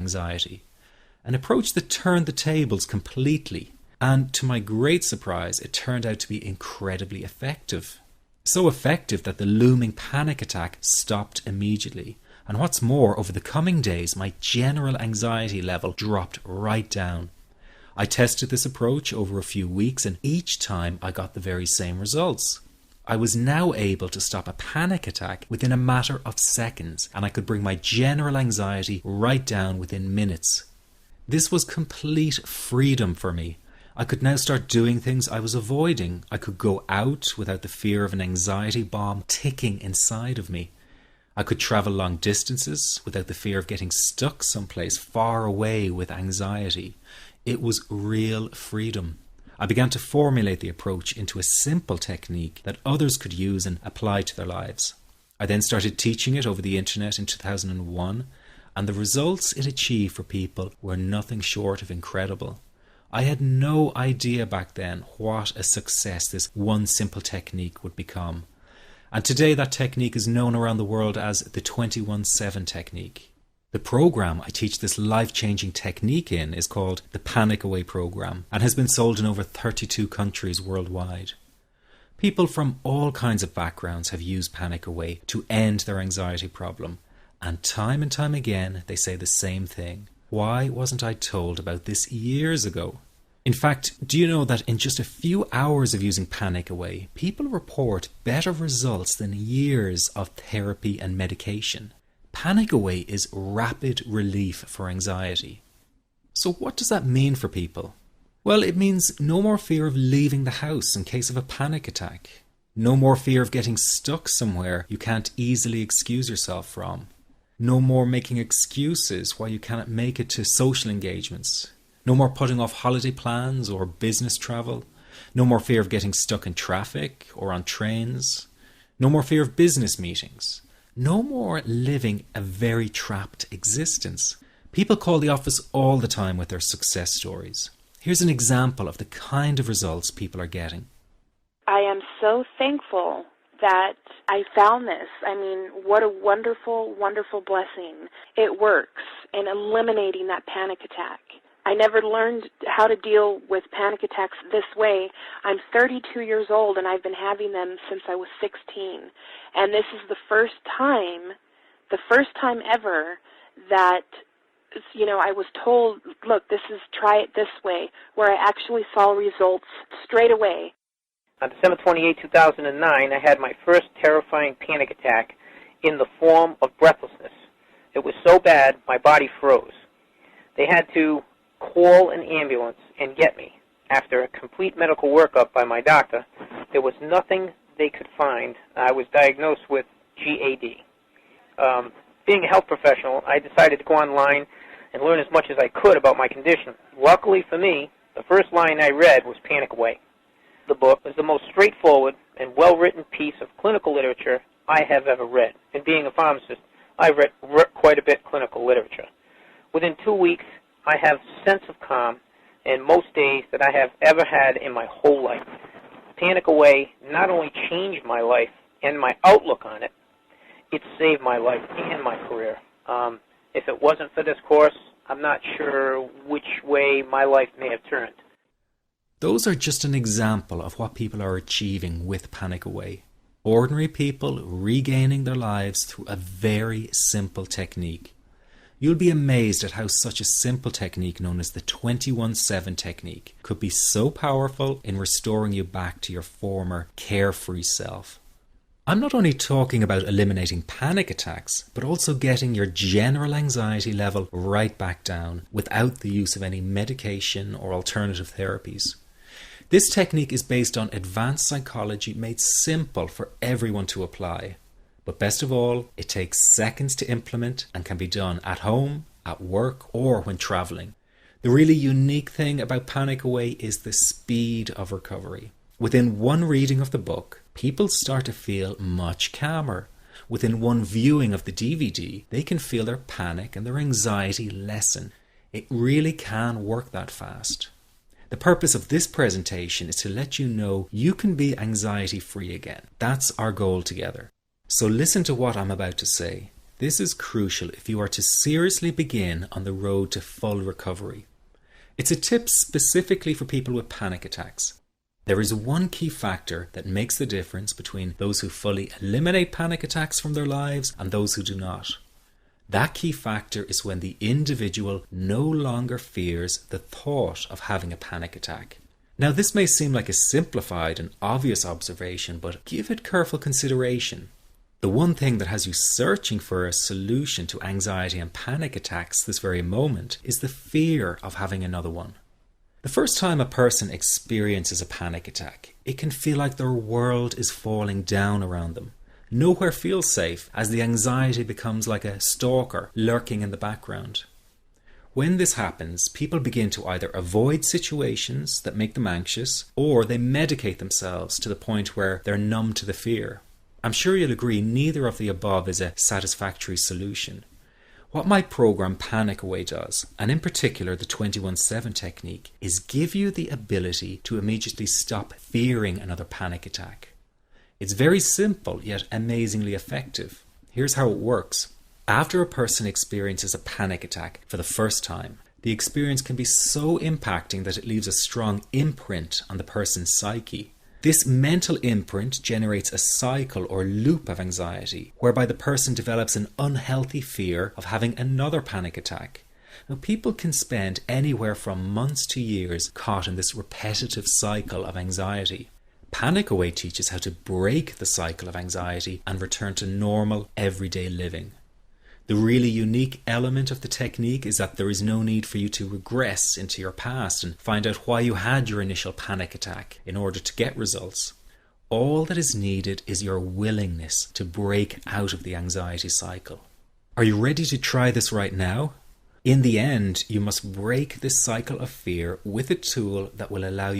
anxiety. An approach that turned the tables completely. And to my great surprise, it turned out to be incredibly effective. So effective that the looming panic attack stopped immediately. And what's more, over the coming days, my general anxiety level dropped right down. I tested this approach over a few weeks, and each time I got the very same results. I was now able to stop a panic attack within a matter of seconds, and I could bring my general anxiety right down within minutes. This was complete freedom for me. I could now start doing things I was avoiding. I could go out without the fear of an anxiety bomb ticking inside of me. I could travel long distances without the fear of getting stuck someplace far away with anxiety. It was real freedom. I began to formulate the approach into a simple technique that others could use and apply to their lives. I then started teaching it over the internet in 2001, and the results it achieved for people were nothing short of incredible. I had no idea back then what a success this one simple technique would become. And today that technique is known around the world as the 21-7 technique. The program I teach this life-changing technique in is called the Panic Away program and has been sold in over 32 countries worldwide. People from all kinds of backgrounds have used Panic Away to end their anxiety problem. And time again they say the same thing. Why wasn't I told about this years ago? In fact, do you know that in just a few hours of using Panic Away, people report better results than years of therapy and medication? Panic Away is rapid relief for anxiety. So what does that mean for people? Well, it means no more fear of leaving the house in case of a panic attack. No more fear of getting stuck somewhere you can't easily excuse yourself from. No more making excuses why you cannot make it to social engagements. No more putting off holiday plans or business travel. No more fear of getting stuck in traffic or on trains. No more fear of business meetings. No more living a very trapped existence. People call the office all the time with their success stories. Here's an example of the kind of results people are getting. I am so thankful that I found this. I mean, what a wonderful, wonderful blessing. It works in eliminating that panic attack. I never learned how to deal with panic attacks this way. I'm 32 years old and I've been having them since I was 16. And this is the first time ever that, I was told, look, try it this way, where I actually saw results straight away. On December 28, 2009, I had my first terrifying panic attack in the form of breathlessness. It was so bad, my body froze. They had to call an ambulance and get me. After a complete medical workup by my doctor, there was nothing they could find. I was diagnosed with GAD. Being a health professional, I decided to go online and learn as much as I could about my condition. Luckily for me, the first line I read was Panic Away. The book is the most straightforward and well-written piece of clinical literature I have ever read. And being a pharmacist, I've read quite a bit of clinical literature. Within 2 weeks, I have a sense of calm in most days that I have ever had in my whole life. Panic Away not only changed my life and my outlook on it, it saved my life and my career. If it wasn't for this course, I'm not sure which way my life may have turned. Those are just an example of what people are achieving with Panic Away. Ordinary people regaining their lives through a very simple technique. You'll be amazed at how such a simple technique known as the 21-7 technique could be so powerful in restoring you back to your former carefree self. I'm not only talking about eliminating panic attacks, but also getting your general anxiety level right back down without the use of any medication or alternative therapies. This technique is based on advanced psychology made simple for everyone to apply. But best of all, it takes seconds to implement and can be done at home, at work, or when traveling. The really unique thing about Panic Away is the speed of recovery. Within one reading of the book, people start to feel much calmer. Within one viewing of the DVD, they can feel their panic and their anxiety lessen. It really can work that fast. The purpose of this presentation is to let you know you can be anxiety-free again. That's our goal together. So listen to what I'm about to say. This is crucial if you are to seriously begin on the road to full recovery. It's a tip specifically for people with panic attacks. There is one key factor that makes the difference between those who fully eliminate panic attacks from their lives and those who do not. That key factor is when the individual no longer fears the thought of having a panic attack. Now, this may seem like a simplified and obvious observation, but give it careful consideration. The one thing that has you searching for a solution to anxiety and panic attacks this very moment is the fear of having another one. The first time a person experiences a panic attack, it can feel like their world is falling down around them. Nowhere feels safe as the anxiety becomes like a stalker lurking in the background. When this happens, people begin to either avoid situations that make them anxious, or they medicate themselves to the point where they're numb to the fear. I'm sure you'll agree neither of the above is a satisfactory solution. What my program Panic Away does, and in particular the 21-7 technique, is give you the ability to immediately stop fearing another panic attack. It's very simple yet amazingly effective. Here's how it works. After a person experiences a panic attack for the first time, the experience can be so impacting that it leaves a strong imprint on the person's psyche. This mental imprint generates a cycle or loop of anxiety, whereby the person develops an unhealthy fear of having another panic attack. Now, people can spend anywhere from months to years caught in this repetitive cycle of anxiety. Panic Away teaches how to break the cycle of anxiety and return to normal, everyday living. The really unique element of the technique is that there is no need for you to regress into your past and find out why you had your initial panic attack in order to get results. All that is needed is your willingness to break out of the anxiety cycle. Are you ready to try this right now? In the end, you must break this cycle of fear with a tool that will allow you